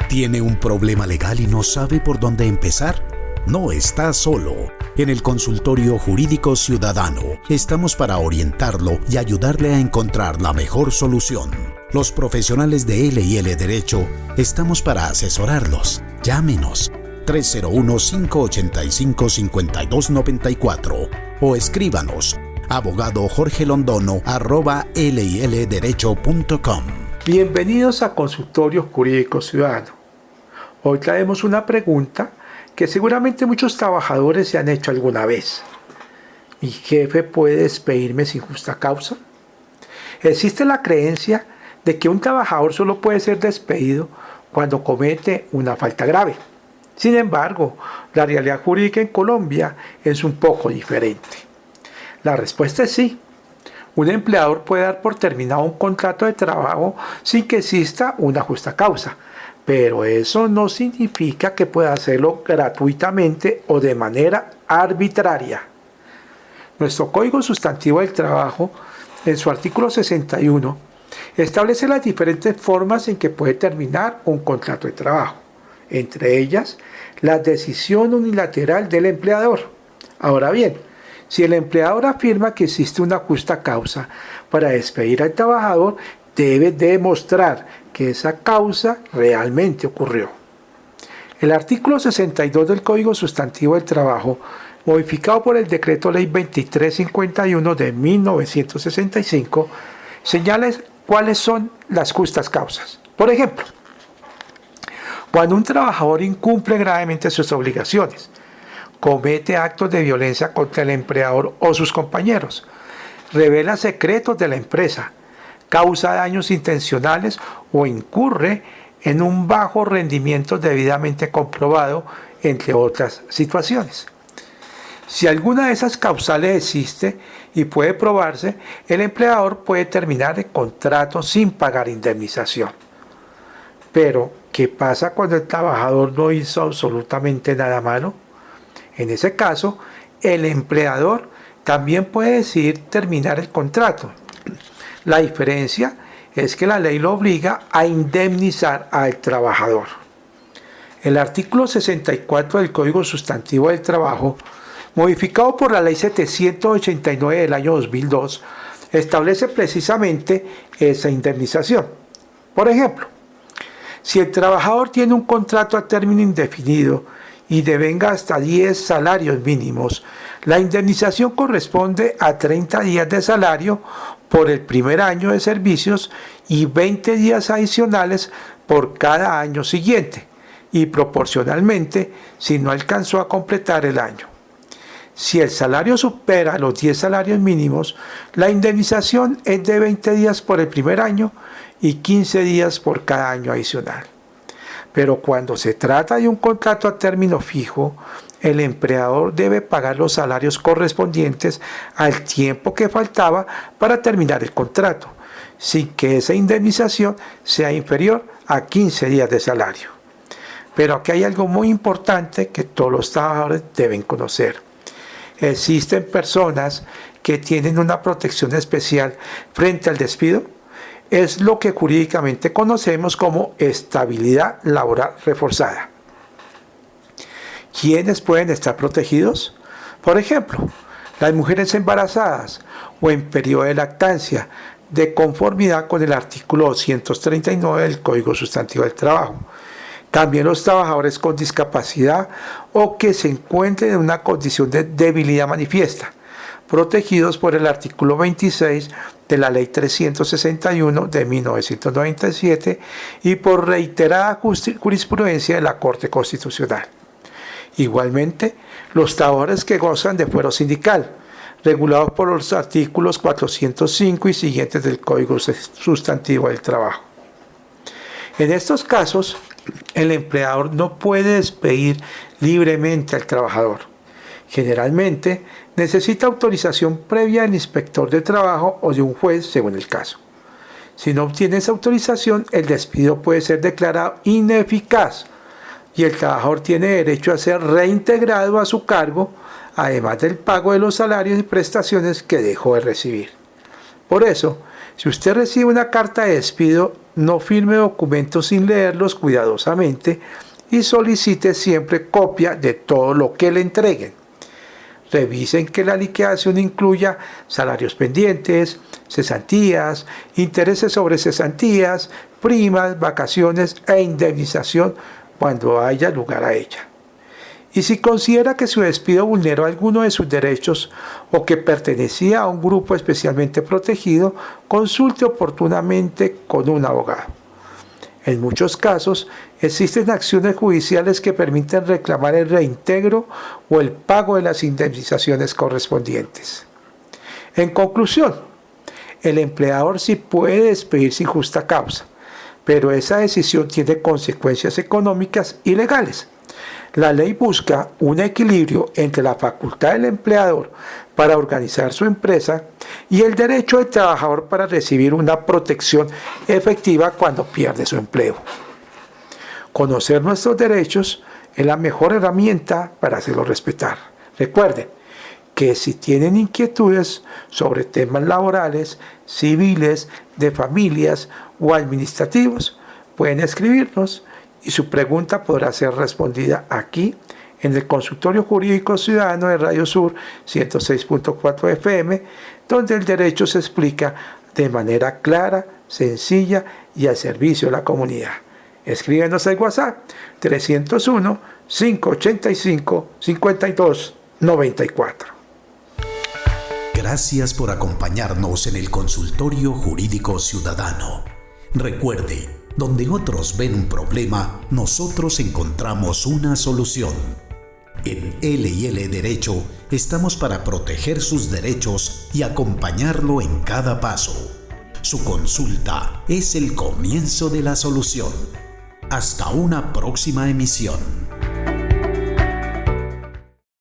¿Tiene un problema legal y no sabe por dónde empezar? No está solo. En el Consultorio Jurídico Ciudadano estamos para orientarlo y ayudarle a encontrar la mejor solución. Los profesionales de L&L Derecho estamos para asesorarlos. Llámenos 301-585-5294 o escríbanos abogadojorgelondono@lyllderecho.com. Bienvenidos a Consultorio Jurídico Ciudadano. Hoy traemos una pregunta que seguramente muchos trabajadores se han hecho alguna vez. ¿Mi jefe puede despedirme sin justa causa? Existe la creencia de que un trabajador solo puede ser despedido cuando comete una falta grave. Sin embargo, la realidad jurídica en Colombia es un poco diferente. La respuesta es sí. Un empleador puede dar por terminado un contrato de trabajo sin que exista una justa causa, pero eso no significa que pueda hacerlo gratuitamente o de manera arbitraria. Nuestro Código Sustantivo del Trabajo, en su artículo 61, establece las diferentes formas en que puede terminar un contrato de trabajo, entre ellas la decisión unilateral del empleador. Ahora bien, si el empleador afirma que existe una justa causa para despedir al trabajador, debe demostrar que esa causa realmente ocurrió. El artículo 62 del Código Sustantivo del Trabajo, modificado por el Decreto Ley 2351 de 1965, señala cuáles son las justas causas. Por ejemplo, cuando un trabajador incumple gravemente sus obligaciones, comete actos de violencia contra el empleador o sus compañeros, revela secretos de la empresa, causa daños intencionales o incurre en un bajo rendimiento debidamente comprobado, entre otras situaciones. Si alguna de esas causales existe y puede probarse, el empleador puede terminar el contrato sin pagar indemnización. Pero, ¿qué pasa cuando el trabajador no hizo absolutamente nada malo? En ese caso, el empleador también puede decidir terminar el contrato. La diferencia es que la ley lo obliga a indemnizar al trabajador. El artículo 64 del Código Sustantivo del Trabajo, modificado por la Ley 789 del año 2002, establece precisamente esa indemnización. Por ejemplo, si el trabajador tiene un contrato a término indefinido y devenga hasta 10 salarios mínimos, la indemnización corresponde a 30 días de salario por el primer año de servicios y 20 días adicionales por cada año siguiente, y proporcionalmente si no alcanzó a completar el año. Si el salario supera los 10 salarios mínimos, la indemnización es de 20 días por el primer año y 15 días por cada año adicional. Pero cuando se trata de un contrato a término fijo, el empleador debe pagar los salarios correspondientes al tiempo que faltaba para terminar el contrato, sin que esa indemnización sea inferior a 15 días de salario. Pero aquí hay algo muy importante que todos los trabajadores deben conocer. Existen personas que tienen una protección especial frente al despido. Es lo que jurídicamente conocemos como estabilidad laboral reforzada. ¿Quiénes pueden estar protegidos? Por ejemplo, las mujeres embarazadas o en periodo de lactancia, de conformidad con el artículo 239 del Código Sustantivo del Trabajo. También los trabajadores con discapacidad o que se encuentren en una condición de debilidad manifiesta, protegidos por el artículo 26 de la Ley 361 de 1997 y por reiterada jurisprudencia de la Corte Constitucional. Igualmente, los trabajadores que gozan de fuero sindical, regulados por los artículos 405 y siguientes del Código Sustantivo del Trabajo. En estos casos, el empleador no puede despedir libremente al trabajador. Generalmente, necesita autorización previa del inspector de trabajo o de un juez según el caso. Si no obtiene esa autorización, el despido puede ser declarado ineficaz y el trabajador tiene derecho a ser reintegrado a su cargo, además del pago de los salarios y prestaciones que dejó de recibir. Por eso, Si usted recibe una carta de despido, no firme documentos sin leerlos cuidadosamente y solicite siempre copia de todo lo que le entreguen. Revisen que la liquidación incluya salarios pendientes, cesantías, intereses sobre cesantías, primas, vacaciones e indemnización cuando haya lugar a ella. Y si considera que su despido vulneró alguno de sus derechos o que pertenecía a un grupo especialmente protegido, consulte oportunamente con un abogado. En muchos casos, existen acciones judiciales que permiten reclamar el reintegro o el pago de las indemnizaciones correspondientes. En conclusión, el empleador sí puede despedir sin justa causa, pero esa decisión tiene consecuencias económicas y legales. La ley busca un equilibrio entre la facultad del empleador para organizar su empresa y el derecho del trabajador para recibir una protección efectiva cuando pierde su empleo. Conocer nuestros derechos es la mejor herramienta para hacerlos respetar. Recuerden que si tienen inquietudes sobre temas laborales, civiles, de familias o administrativos, pueden escribirnos y su pregunta podrá ser respondida aquí en el Consultorio Jurídico Ciudadano de Radio Sur 106.4 FM, donde el derecho se explica de manera clara, sencilla y al servicio de la comunidad. Escríbenos al WhatsApp 301-585-5294. Gracias por acompañarnos en el Consultorio Jurídico Ciudadano. Recuerde, donde otros ven un problema, nosotros encontramos una solución. En L&L Derecho estamos para proteger sus derechos y acompañarlo en cada paso. Su consulta es el comienzo de la solución. Hasta una próxima emisión.